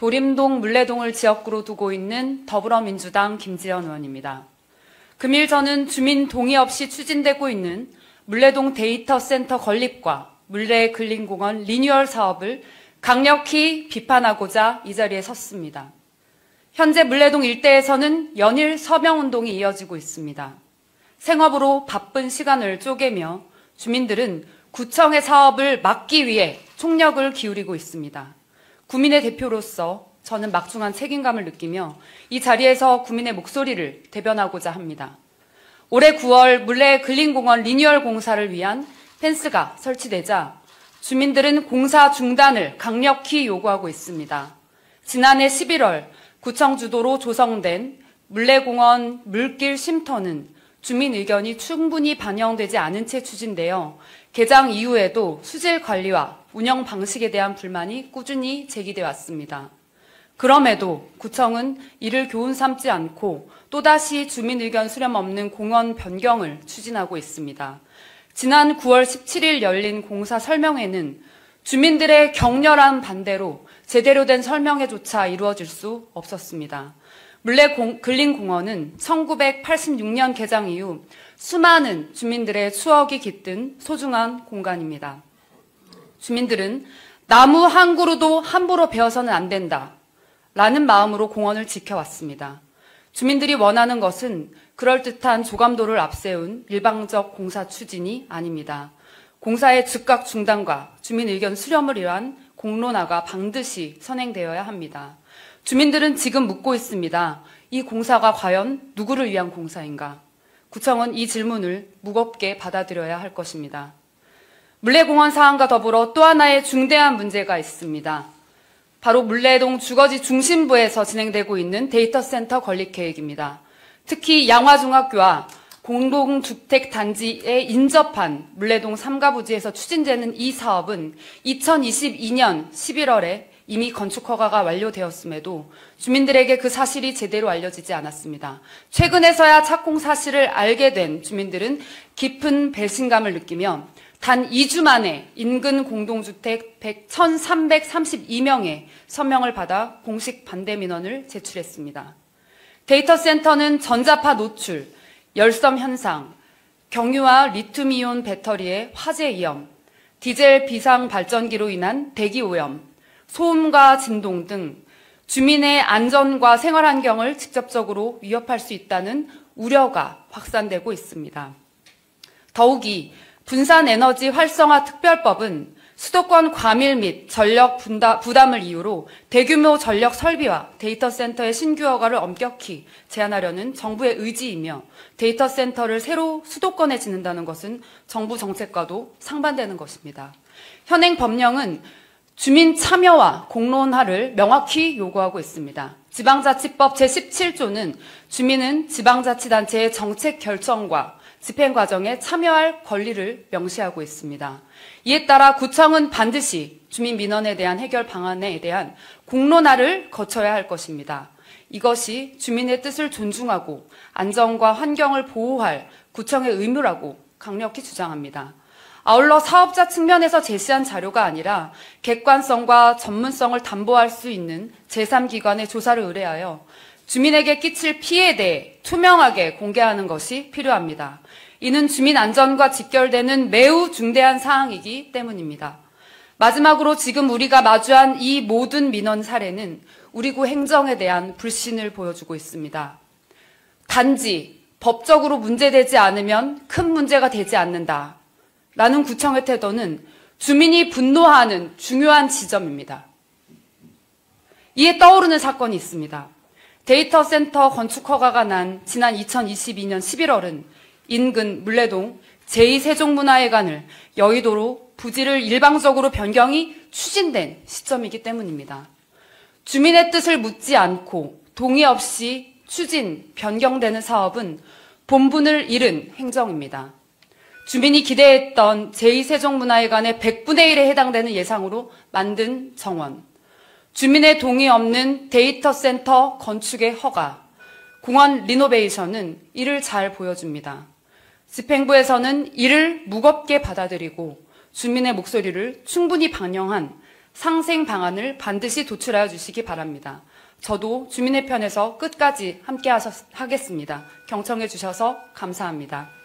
도림동, 물레동을 지역구로 두고 있는 더불어민주당 김지연 의원입니다. 금일 저는 주민 동의 없이 추진되고 있는 물레동 데이터센터 건립과 물레 근린공원 리뉴얼 사업을 강력히 비판하고자 이 자리에 섰습니다. 현재 물레동 일대에서는 연일 서명운동이 이어지고 있습니다. 생업으로 바쁜 시간을 쪼개며 주민들은 구청의 사업을 막기 위해 총력을 기울이고 있습니다. 구민의 대표로서 저는 막중한 책임감을 느끼며 이 자리에서 구민의 목소리를 대변하고자 합니다. 올해 9월 물레 근린공원 리뉴얼 공사를 위한 펜스가 설치되자 주민들은 공사 중단을 강력히 요구하고 있습니다. 지난해 11월 구청 주도로 조성된 물레공원 물길 쉼터는 주민 의견이 충분히 반영되지 않은 채 추진되어 개장 이후에도 수질 관리와 운영 방식에 대한 불만이 꾸준히 제기돼 왔습니다. 그럼에도 구청은 이를 교훈 삼지 않고 또다시 주민 의견 수렴 없는 공원 변경을 추진하고 있습니다. 지난 9월 17일 열린 공사 설명회는 주민들의 격렬한 반대로 제대로 된 설명회조차 이루어질 수 없었습니다. 물레 근린공원은 1986년 개장 이후 수많은 주민들의 추억이 깃든 소중한 공간입니다. 주민들은 나무 한 그루도 함부로 베어서는 안 된다 라는 마음으로 공원을 지켜왔습니다. 주민들이 원하는 것은 그럴듯한 조감도를 앞세운 일방적 공사 추진이 아닙니다. 공사의 즉각 중단과 주민 의견 수렴을 위한 공론화가 반드시 선행되어야 합니다. 주민들은 지금 묻고 있습니다. 이 공사가 과연 누구를 위한 공사인가? 구청은 이 질문을 무겁게 받아들여야 할 것입니다. 물레공원 사안과 더불어 또 하나의 중대한 문제가 있습니다. 바로 물레동 주거지 중심부에서 진행되고 있는 데이터센터 건립 계획입니다. 특히 양화중학교와 공동주택단지에 인접한 물레동 3가 부지에서 추진되는 이 사업은 2022년 11월에 이미 건축 허가가 완료되었음에도 주민들에게 그 사실이 제대로 알려지지 않았습니다. 최근에서야 착공 사실을 알게 된 주민들은 깊은 배신감을 느끼며 단 2주 만에 인근 공동주택 1,332명의 서명을 받아 공식 반대 민원을 제출했습니다. 데이터 센터는 전자파 노출, 열섬 현상, 경유와 리튬이온 배터리의 화재 위험, 디젤 비상 발전기로 인한 대기 오염, 소음과 진동 등 주민의 안전과 생활 환경을 직접적으로 위협할 수 있다는 우려가 확산되고 있습니다. 더욱이 분산에너지 활성화 특별법은 수도권 과밀 및 전력 부담을 이유로 대규모 전력 설비와 데이터 센터의 신규 허가를 엄격히 제한하려는 정부의 의지이며 데이터 센터를 새로 수도권에 짓는다는 것은 정부 정책과도 상반되는 것입니다. 현행 법령은 주민 참여와 공론화를 명확히 요구하고 있습니다. 지방자치법 제17조는 주민은 지방자치단체의 정책 결정과 집행 과정에 참여할 권리를 명시하고 있습니다. 이에 따라 구청은 반드시 주민 민원에 대한 해결 방안에 대한 공론화를 거쳐야 할 것입니다. 이것이 주민의 뜻을 존중하고 안전과 환경을 보호할 구청의 의무라고 강력히 주장합니다. 아울러 사업자 측면에서 제시한 자료가 아니라 객관성과 전문성을 담보할 수 있는 제3기관의 조사를 의뢰하여 주민에게 끼칠 피해에 대해 투명하게 공개하는 것이 필요합니다. 이는 주민 안전과 직결되는 매우 중대한 사항이기 때문입니다. 마지막으로 지금 우리가 마주한 이 모든 민원 사례는 우리 구 행정에 대한 불신을 보여주고 있습니다. 단지 법적으로 문제되지 않으면 큰 문제가 되지 않는다 라는 구청의 태도는 주민이 분노하는 중요한 지점입니다. 이에 떠오르는 사건이 있습니다. 데이터 센터 건축 허가가 난 지난 2022년 11월은 인근 물레동 제2세종문화회관을 여의도로 부지를 일방적으로 변경이 추진된 시점이기 때문입니다. 주민의 뜻을 묻지 않고 동의 없이 추진, 변경되는 사업은 본분을 잃은 행정입니다. 주민이 기대했던 제2세종문화회관의 100분의 1에 해당되는 예상으로 만든 정원, 주민의 동의 없는 데이터 센터 건축의 허가, 공원 리노베이션은 이를 잘 보여줍니다. 집행부에서는 이를 무겁게 받아들이고 주민의 목소리를 충분히 반영한 상생 방안을 반드시 도출하여 주시기 바랍니다. 저도 주민의 편에서 끝까지 함께 하겠습니다. 경청해 주셔서 감사합니다.